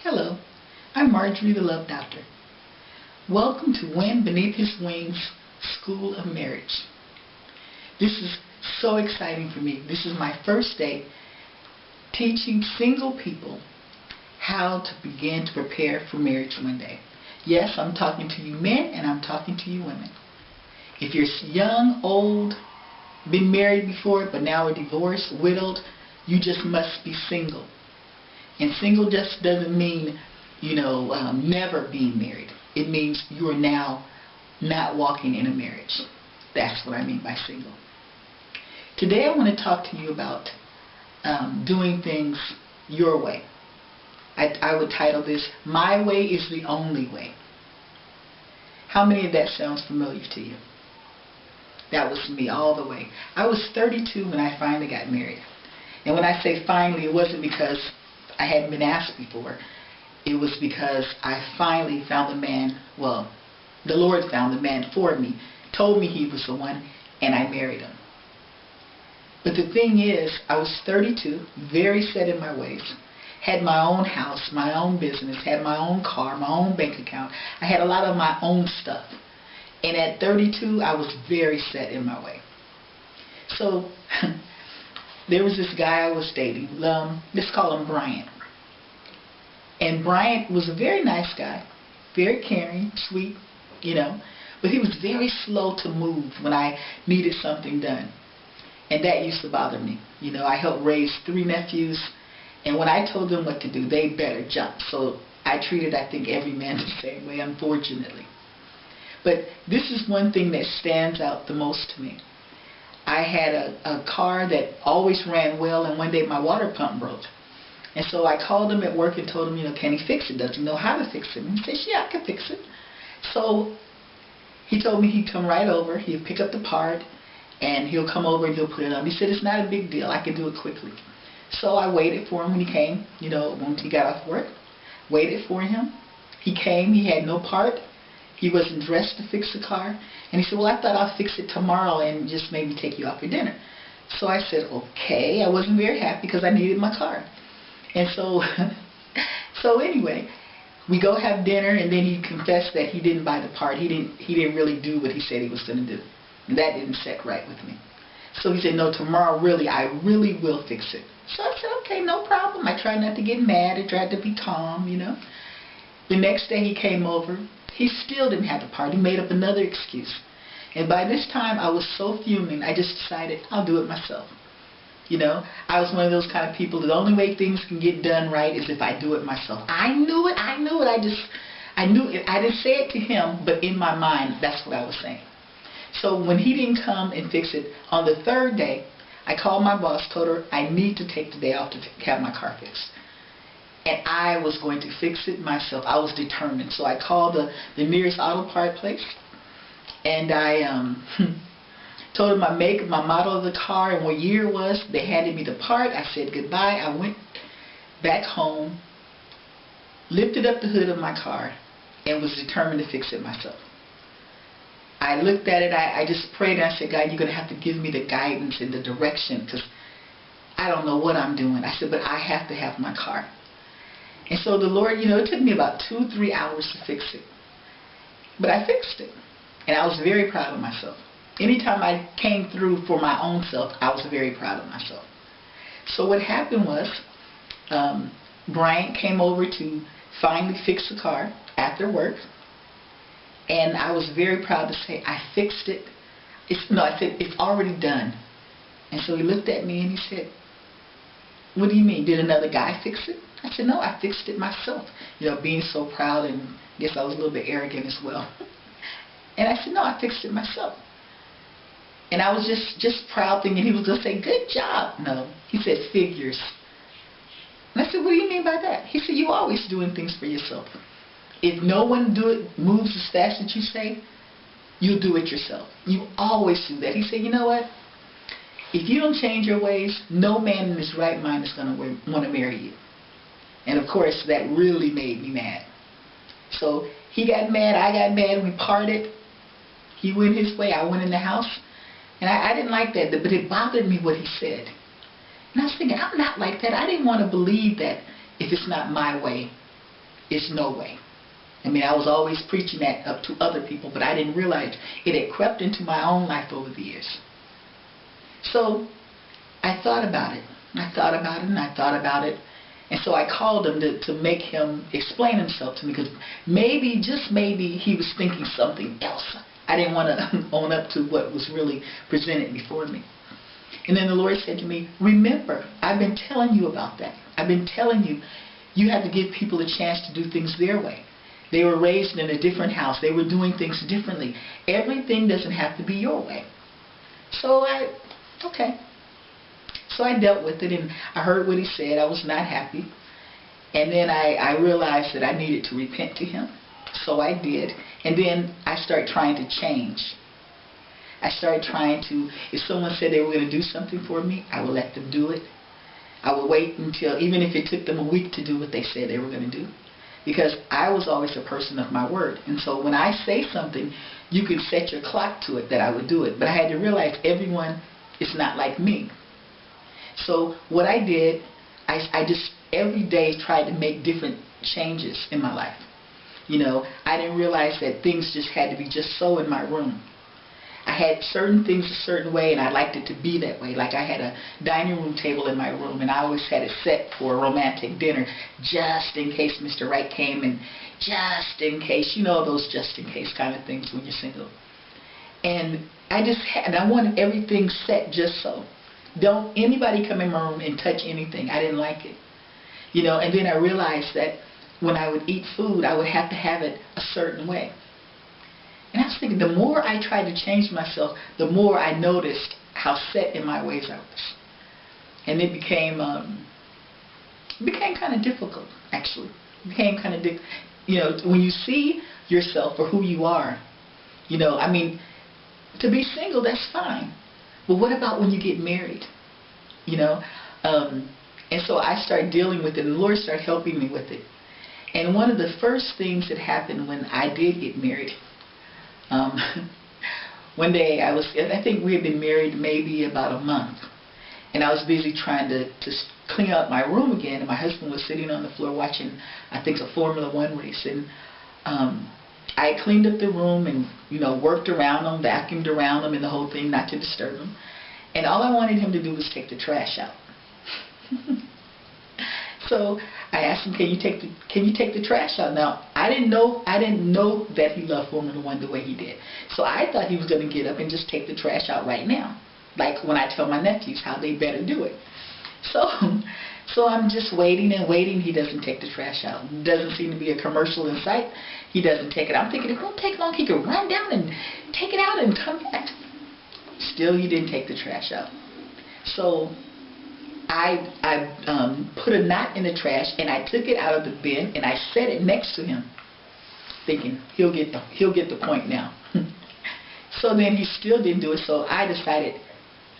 Hello, I'm Marjorie the Love Doctor. Welcome to Wind Beneath His Wings School of Marriage. This is so exciting for me. This is my first day teaching single people how to begin to prepare for marriage one day. Yes, I'm talking to you men and I'm talking to you women. If you're young, old, been married before but now are divorced, widowed, you just must be single. And single just doesn't mean, never being married. It means you are now not walking in a marriage. That's what I mean by single. Today I want to talk to you about doing things your way. I would title this, My Way is the Only Way. How many of that sounds familiar to you? That was me all the way. I was 32 when I finally got married. And when I say finally, it wasn't because I hadn't been asked before. It was because I finally found the man, the Lord found the man for me, told me he was the one, and I married him. But the thing is, I was 32, very set in my ways, had my own house, my own business, had my own car, my own bank account. I had a lot of my own stuff. And at 32, I was very set in my way. So there was this guy I was dating. Let's call him Bryant. And Bryant was a very nice guy, very caring, sweet, but he was very slow to move when I needed something done. And that used to bother me. I helped raise 3 nephews, and when I told them what to do, they better jump. So I treated, I think, every man the same way, unfortunately. But this is one thing that stands out the most to me. I had a car that always ran well, and one day my water pump broke. And so I called him at work and told him, can he fix it? Does he know how to fix it? And he said, yeah, I can fix it. So he told me he'd come right over, he'd pick up the part, and he'll come over and he'll put it on. He said, it's not a big deal, I can do it quickly. So I waited for him when he came, when he got off work. Waited for him. He came, he had no part. He wasn't dressed to fix the car. And he said, well, I thought I'll fix it tomorrow and just maybe take you out for dinner. So I said, okay. I wasn't very happy because I needed my car. And so anyway, we go have dinner, and then he confessed that he didn't buy the part. He didn't really do what he said he was going to do. And that didn't set right with me. So he said, no, tomorrow I really will fix it. So I said, okay, no problem. I tried not to get mad. I tried to be calm, The next day he came over. He still didn't have the part. He made up another excuse. And by this time, I was so fuming, I just decided I'll do it myself. I was one of those kind of people, the only way things can get done right is if I do it myself. I knew it. I knew it. I didn't say it to him, but in my mind, that's what I was saying. So when he didn't come and fix it, on the 3rd day, I called my boss, told her I need to take the day off to have my car fixed. And I was going to fix it myself. I was determined. So I called the nearest auto part place, and I told them my make, my model of the car, and what year it was. They handed me the part. I said goodbye. I went back home, lifted up the hood of my car, and was determined to fix it myself. I looked at it. I just prayed, and I said, God, you're going to have to give me the guidance and the direction, because I don't know what I'm doing. I said, but I have to have my car. And so the Lord, it took me about 2-3 hours to fix it. But I fixed it. And I was very proud of myself. Anytime I came through for my own self, I was very proud of myself. So what happened was, Bryant came over to finally fix the car after work. And I was very proud to say, I fixed it. I said, it's already done. And so he looked at me and he said, what do you mean? Did another guy fix it? I said, no, I fixed it myself. Being so proud, and I guess I was a little bit arrogant as well. And I said, no, I fixed it myself. And I was just proud thinking he was going to say, good job. No, he said, figures. And I said, what do you mean by that? He said, you always doing things for yourself. If no one moves as fast as you say, you'll do it yourself. You always do that. He said, you know what? If you don't change your ways, no man in his right mind is going to want to marry you. And of course, that really made me mad. So he got mad, I got mad, we parted. He went his way, I went in the house. And I didn't like that, but it bothered me what he said. And I was thinking, I'm not like that. I didn't want to believe that if it's not my way, it's no way. I mean, I was always preaching that up to other people, but I didn't realize it had crept into my own life over the years. So I thought about it. I thought about it, and I thought about it. And so I called him to make him explain himself to me, because maybe, just maybe, he was thinking something else. I didn't want to own up to what was really presented before me. And then the Lord said to me, remember, I've been telling you about that. I've been telling you, you have to give people a chance to do things their way. They were raised in a different house. They were doing things differently. Everything doesn't have to be your way. So okay. So I dealt with it, and I heard what he said. I was not happy. And then I realized that I needed to repent to him. So I did. And then I started trying to change. I started trying to, if someone said they were going to do something for me, I would let them do it. I would wait until, even if it took them a week to do what they said they were going to do. Because I was always a person of my word. And so when I say something, you can set your clock to it that I would do it. But I had to realize everyone is not like me. So what I did, I just every day tried to make different changes in my life. You know, I didn't realize that things just had to be just so in my room. I had certain things a certain way, and I liked it to be that way. Like I had a dining room table in my room, and I always had it set for a romantic dinner, just in case Mr. Right came, and just in case, you know, those just in case kind of things when you're single. And I wanted everything set just so. Don't anybody come in my room and touch anything. I didn't like it. You know, and then I realized that when I would eat food, I would have to have it a certain way. And I was thinking, the more I tried to change myself, the more I noticed how set in my ways I was. And it became kind of difficult, actually. It became kind of you know, when you see yourself for who you are, you know, I mean, to be single, that's fine. But what about when you get married? You know? And so I started dealing with it, and the Lord started helping me with it. And one of the first things that happened when I did get married, one day I think we had been married maybe about a month, and I was busy trying to clean up my room again, and my husband was sitting on the floor watching, I think, a Formula One race, and I cleaned up the room and, you know, worked around them, vacuumed around them and the whole thing, not to disturb them, and all I wanted him to do was take the trash out. So I asked him, can you take the trash out? Now, I didn't know that he loved Formula One the way he did. So I thought he was going to get up and just take the trash out right now, like when I tell my nephews how they better do it. So I'm just waiting and waiting. He doesn't take the trash out. Doesn't seem to be a commercial in sight. He doesn't take it. I'm thinking it won't take long. He could run down and take it out and come back. Still, he didn't take the trash out. So I put a knot in the trash, and I took it out of the bin, and I set it next to him, thinking he'll get the point now. So then he still didn't do it, so I decided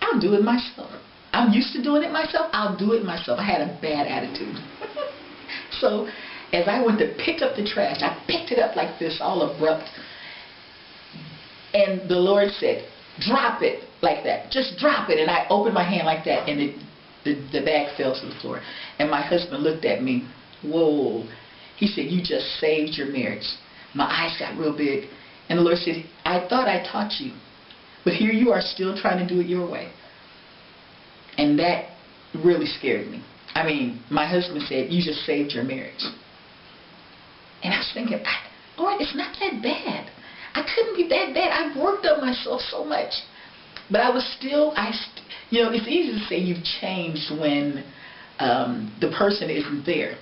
I'll do it myself. I'm used to doing it myself. I'll do it myself. I had a bad attitude. So as I went to pick up the trash, I picked it up like this, all abrupt, and the Lord said, drop it like that. Just drop it. And I opened my hand like that, and the bag fell to the floor. And my husband looked at me. Whoa. He said, you just saved your marriage. My eyes got real big. And the Lord said, I thought I taught you. But here you are still trying to do it your way. And that really scared me. I mean, my husband said, you just saved your marriage. And I was thinking, Lord, it's not that bad. I couldn't be that bad. I've worked on myself so much. But I was still, you know, it's easy to say you've changed when the person isn't there.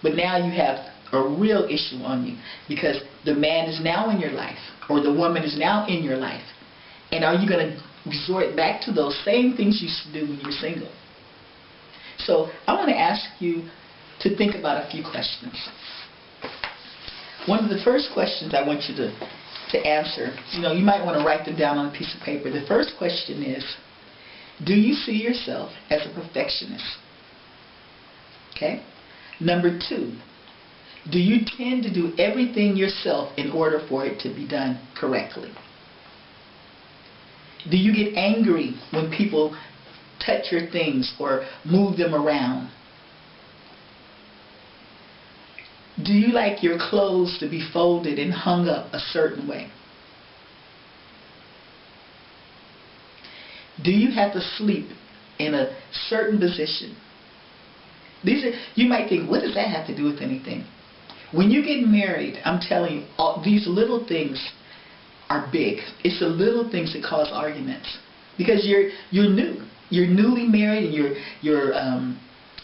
But now you have a real issue on you, because the man is now in your life, or the woman is now in your life. And are you going to resort back to those same things you used to do when you're single? So I want to ask you to think about a few questions. One of the first questions I want you to answer, you know, you might want to write them down on a piece of paper. The first question is, do you see yourself as a perfectionist? Okay. Number 2, do you tend to do everything yourself in order for it to be done correctly? Do you get angry when people touch your things or move them around? Do Do you like your clothes to be folded and hung up a certain way? Do you have to sleep in a certain position? You might think, what does that have to do with anything? When you get married, I'm telling you, these little things are big. It's the little things that cause arguments. Because you're new. You're newly married and you're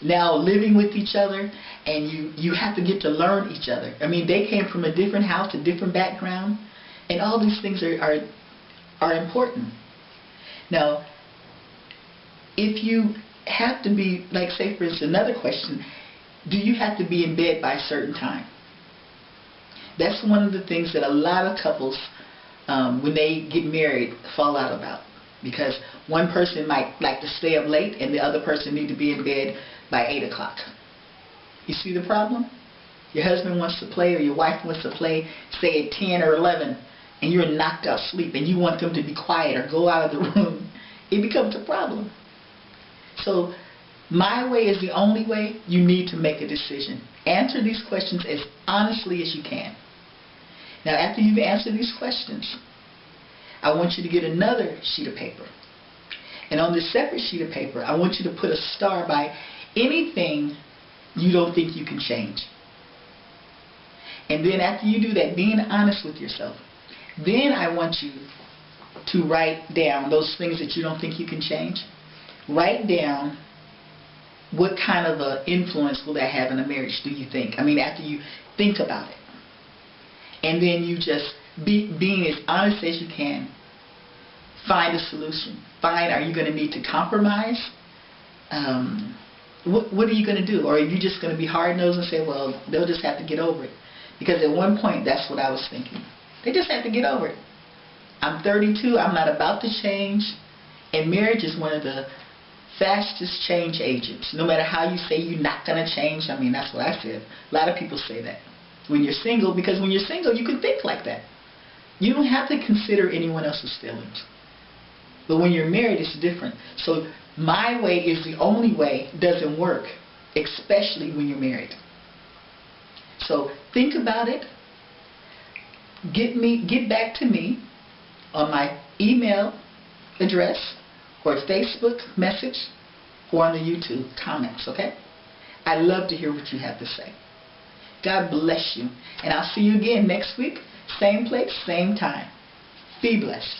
now living with each other, and you have to get to learn each other. I mean, they came from a different house, a different background, and all these things are important. Now, if you have to be, like, say for instance, another question, do you have to be in bed by a certain time? That's one of the things that a lot of couples, when they get married, fall out about. Because one person might like to stay up late and the other person need to be in bed by 8 o'clock. You see the problem? Your husband wants to play or your wife wants to play, say at 10 or 11, and you're knocked out asleep and you want them to be quiet or go out of the room. It becomes a problem. So my way is the only way. You need to make a decision. Answer these questions as honestly as you can. Now, after you've answered these questions, I want you to get another sheet of paper. And on this separate sheet of paper, I want you to put a star by anything you don't think you can change. And then after you do that, being honest with yourself, then I want you to write down those things that you don't think you can change. Write down what kind of an influence will that have in a marriage, do you think? I mean, after you think about it. And then you just, being as honest as you can, find a solution. Are you going to need to compromise? What are you going to do? Or are you just going to be hard-nosed and say, well, they'll just have to get over it? Because at one point, that's what I was thinking. They just have to get over it. I'm 32. I'm not about to change. And marriage is one of the fastest change agents. No matter how you say you're not going to change, I mean, that's what I said. A lot of people say that when you're single, because when you're single, you can think like that. You don't have to consider anyone else's feelings. But when you're married, it's different. So my way is the only way doesn't work, especially when you're married. So think about it. Get back to me on my email address or Facebook message or on the YouTube comments, okay? I'd love to hear what you have to say. God bless you. And I'll see you again next week. Same place, same time. Be blessed.